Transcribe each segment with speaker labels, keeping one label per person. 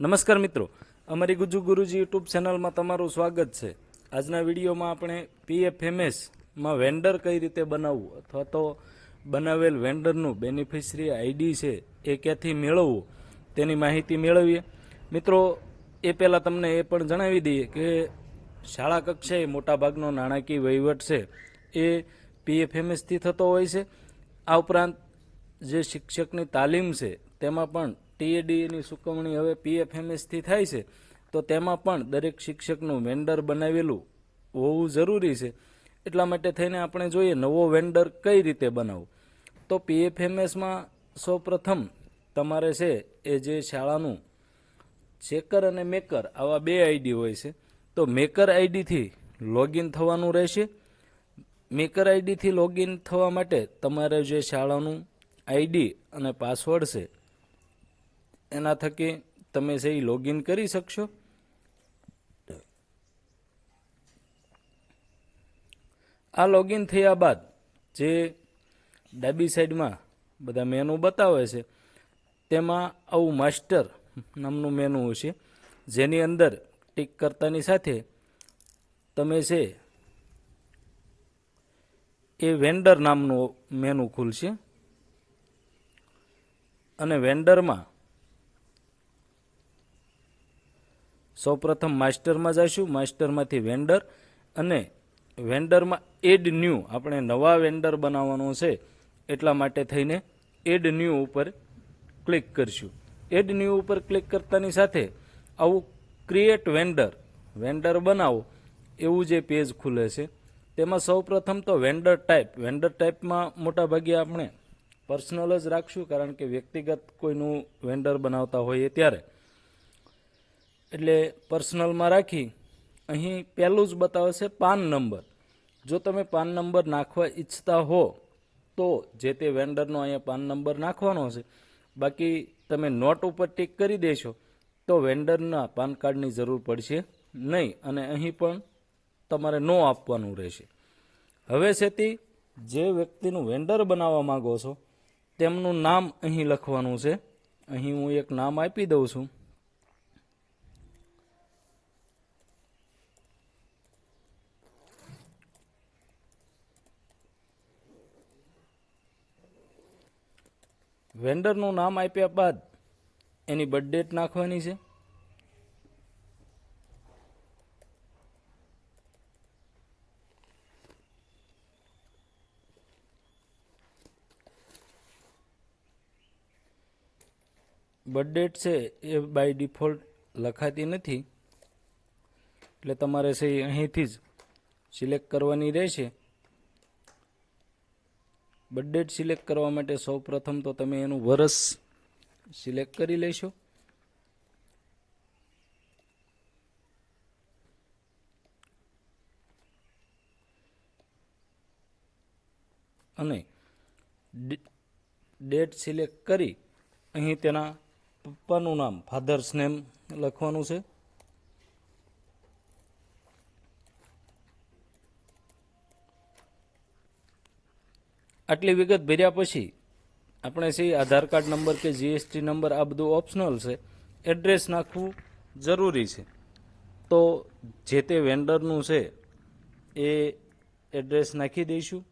Speaker 1: નમસ્કાર મિત્રો, અમારી ગુજુ ગુરુજી યુટ્યુબ ચેનલમાં તમારું સ્વાગત છે। આજના વિડીયોમાં આપણે પીએફએમએસમાં વેન્ડર કઈ રીતે બનાવવું અથવા તો બનાવેલ વેન્ડરનું બેનિફિશરી આઈડી છે એ ક્યાંથી મેળવવું તેની માહિતી મેળવીએ। મિત્રો, એ પહેલાં તમને એ પણ જણાવી દઈએ કે શાળા કક્ષાએ મોટાભાગનો નાણાકીય વહીવટ છે એ પીએફએમએસથી થતો હોય છે। આ ઉપરાંત જે શિક્ષકની તાલીમ છે તેમાં પણ ટીએડીની ચૂકવણી હવે પીએફએમએસથી થાય છે, તો તેમાં પણ દરેક શિક્ષકનું વેન્ડર બનાવેલું હોવું જરૂરી છે। એટલા માટે થઈને આપણે જોઈએ નવો વેન્ડર કઈ રીતે બનાવવું। તો પીએફએમએસમાં સૌપ્રથમ તમારે છે એ જે શાળાનું ચેકર અને મેકર આવા બે આઈડી હોય છે, તો મેકર આઈડીથી લોગિન થવાનું રહેશે। મેકર આઈડીથી લોગિન થવા માટે તમારે જે શાળાનું આઈડી અને પાસવર્ડ છે એના થકી તમે છે એ લોગિન કરી શકશો। આ લોગિન થયા બાદ જે ડાબી સાઈડમાં બધા મેનુ બતાવે છે તેમાં આવું માસ્ટર નામનું મેનુ હશે, જેની અંદર ટિક કરતાની સાથે તમે છે એ વેન્ડર નામનું મેનુ ખુલશે અને વેન્ડરમાં સૌપ્રથમ માસ્ટરમાં જઈશું। માસ્ટરમાંથી વેન્ડર અને વેન્ડરમાં એડ ન્યૂ, આપણે નવા વેન્ડર બનાવવાનો છે એટલા માટે થઈને એડ ન્યૂ ઉપર ક્લિક કરશું। એડ ન્યૂ ઉપર ક્લિક કરતાની સાથે આવું ક્રિએટ વેન્ડર બનાવો એવું જે પેજ ખુલે છે તેમાં સૌપ્રથમ તો વેન્ડર ટાઈપમાં મોટાભાગે આપણે પર્સનલ જ રાખશું, કારણ કે વ્યક્તિગત કોઈનું વેન્ડર બનાવતા હોઈએ ત્યારે, એટલે પર્સનલમાં રાખી અહીં પહેલું જ બતાવે છે પાન નંબર। જો તમે પાન નંબર નાખવા ઈચ્છતા હો તો જે તે વેન્ડરનો અહીંયા પાન નંબર નાખવાનો છે, બાકી તમે નોટ ઉપર ટિક કરી દેશો તો વેન્ડરના પાન કાર્ડની જરૂર પડશે નહીં અને અહીં પણ તમારે નો આપવાનું રહેશે। હવે છેથી જે વ્યક્તિનું વેન્ડર બનાવવા માંગો છો તેમનું નામ અહીં લખવાનું છે। અહીં હું એક નામ આપી દઉં છું, વેન્ડરનું નામ આપ્યા બાદ એની બર્થ ડેટ નાખવાની છે। બર્થ ડેટ છે એ બાય ડિફોલ્ટ લખાતી નથી, એટલે તમારે છે અહીંથી જ સિલેક્ટ કરવાની રહેશે। બર્થ ડેટ સિલેક્ટ કરવા માટે સૌપ્રથમ તો તમે એનું વર્ષ સિલેક્ટ કરી લેશો અને ડેટ સિલેક્ટ કરી અહીં તેના પપ્પાનું નામ ફાધર્સ નેમ લખવાનું છે। આટલી વિગત ભર્યા પછી આપણે છે આધાર કાર્ડ નંબર કે જીએસટી નંબર આ બધું ઓપ્શનલ છે, એડ્રેસ નાખવું જરૂરી છે। તો જે તે વેન્ડરનું છે એ એડ્રેસ નાખી દઈશું।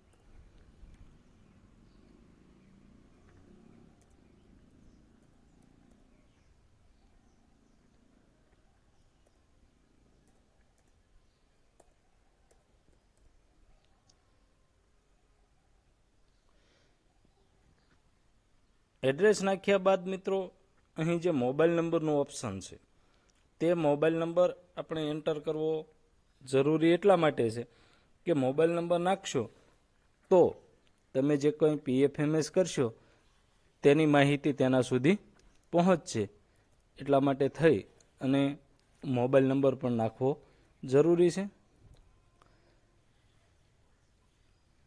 Speaker 1: એડ્રેસ નાખ્યા બાદ મિત્રો અહીં જે મોબાઈલ નંબરનું ઓપ્શન છે તે મોબાઈલ નંબર આપણે એન્ટર કરવો જરૂરી એટલા માટે છે કે મોબાઈલ નંબર નાખશો તો તમે જે કંઈ પીએફએમએસ કરશો તેની માહિતી તેના સુધી પહોંચશે, એટલા માટે થઈ અને મોબાઈલ નંબર પણ નાખવો જરૂરી છે।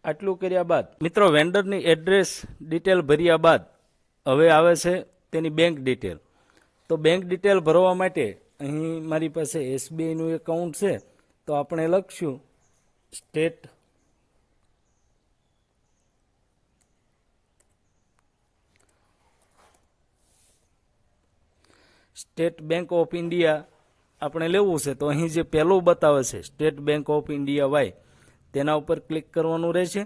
Speaker 1: આટલું કર્યા બાદ મિત્રો વેન્ડરની એડ્રેસ ડિટેલ ભર્યા બાદ હવે આવે છે તેની બેંક ડિટેલ। તો બેંક ડિટેલ ભરવા માટે અહીં મારી પાસે એસબીઆઈનું એકાઉન્ટ છે, તો આપણે લખશું સ્ટેટ બેંક ઓફ ઇન્ડિયા આપણે લેવું છે તો અહીં જે પહેલું બતાવે છે સ્ટેટ બેંક ઓફ ઇન્ડિયા વાય તેના ઉપર ક્લિક કરવાનું રહેશે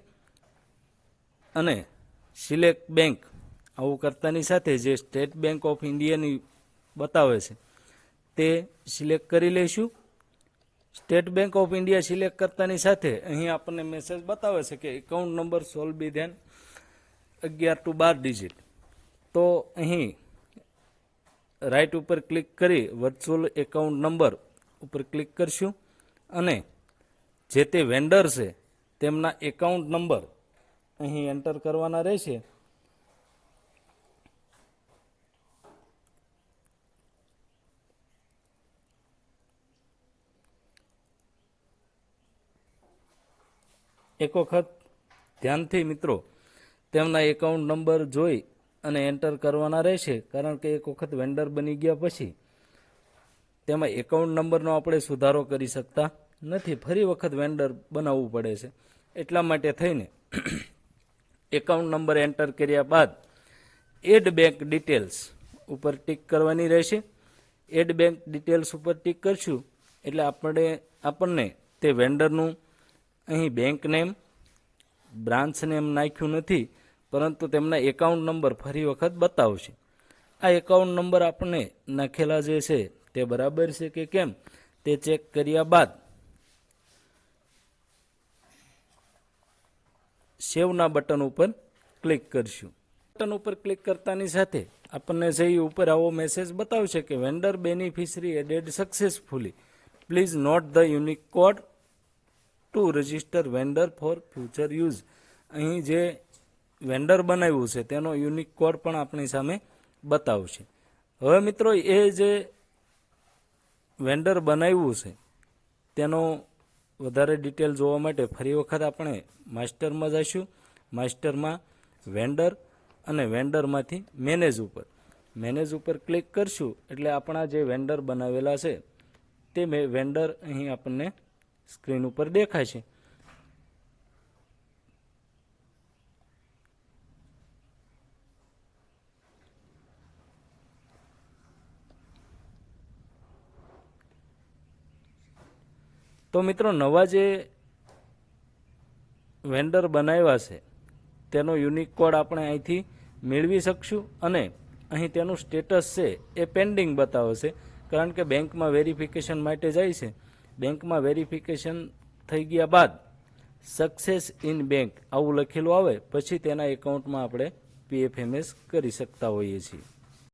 Speaker 1: અને સિલેક્ટ બેંક આવું કરતાની સાથે જે સ્ટેટ બેંક ઓફ ઇન્ડિયાની બતાવે છે તે સિલેક્ટ કરી લઈશું. State Bank of India select કરતાની સાથે અહીં આપણને મેસેજ બતાવે છે કે account number should be then 11 to 12 digit. તો અહીં રાઇટ ઉપર ક્લિક કરી વર્ચ્યુઅલ એકાઉન્ટ નંબર ઉપર ક્લિક કરશું અને જે તે વેન્ડર છે તેમના એકાઉન્ટ નંબર અહીં એન્ટર કરવાના રહેશે. એક વખત ધ્યાનથી મિત્રો તેમના એકાઉન્ટ નંબર જોઈ અને એન્ટર કરવાના રહેશે, કારણ કે એક વખત વેન્ડર બની ગયા પછી તેમાં એકાઉન્ટ નંબરનો આપણે સુધારો કરી શકતા નથી, ફરી વખત વેન્ડર બનાવવું પડે છે. એટલા માટે થઈને એકાઉન્ટ નંબર એન્ટર કર્યા બાદ એડ બેંક ડિટેલ્સ ઉપર ટિક કરવાની રહેશે. એડ બેંક ડિટેલ્સ ઉપર ટિક કરશું એટલે આપણને તે વેન્ડરનું અહીં બેંક નેમ, બ્રાન્ચ નેમ નાખ્યું નથી, પરંતુ તેમના એકાઉન્ટ નંબર ફરી વખત બતાવશે. આ એકાઉન્ટ નંબર આપણને નાખેલા જે છે તે બરાબર છે કે કેમ તે ચેક કર્યા બાદ સેવના બટન ઉપર ક્લિક કરશું. બટન ઉપર ક્લિક કરતાની સાથે આપણને જઈ ઉપર આવો મેસેજ બતાવશે કે vendor beneficiary added successfully, please note the unique code to register vendor for future use. અહીં જે વેન્ડર બનાવ્યું છે તેનો યુનિક કોડ પણ આપણી સામે બતાવશે. હવે મિત્રો એ જે વેન્ડર બનાવ્યું છે તેનો વધારે ડિટેલ જોવા માટે ફરી વખત આપણે માસ્ટરમાં જઈશું. માસ્ટરમાં વેન્ડર અને વેન્ડરમાંથી મેનેજ ઉપર ક્લિક કરશું એટલે આપણા જે વેન્ડર બનાવેલા છે તે વેન્ડર અહીં આપણને સ્ક્રીન ઉપર દેખાય છે. તો મિત્રો નવા જે વેન્ડર બનાવ્યા છે તેનો યુનિક કોડ આપણે અહીંથી મેળવી શકશું અને અહીં તેનું સ્ટેટસ છે એ પેન્ડિંગ બતાવે છે, કારણ કે બેંકમાં વેરિફિકેશન માટે જાય છે. બેંકમાં વેરિફિકેશન થઈ ગયા બાદ સક્સેસ ઇન બેંક આવું લખેલું આવે પછી તેના એકાઉન્ટમાં આપણે PFMS કરી શકતા હોઈએ છીએ.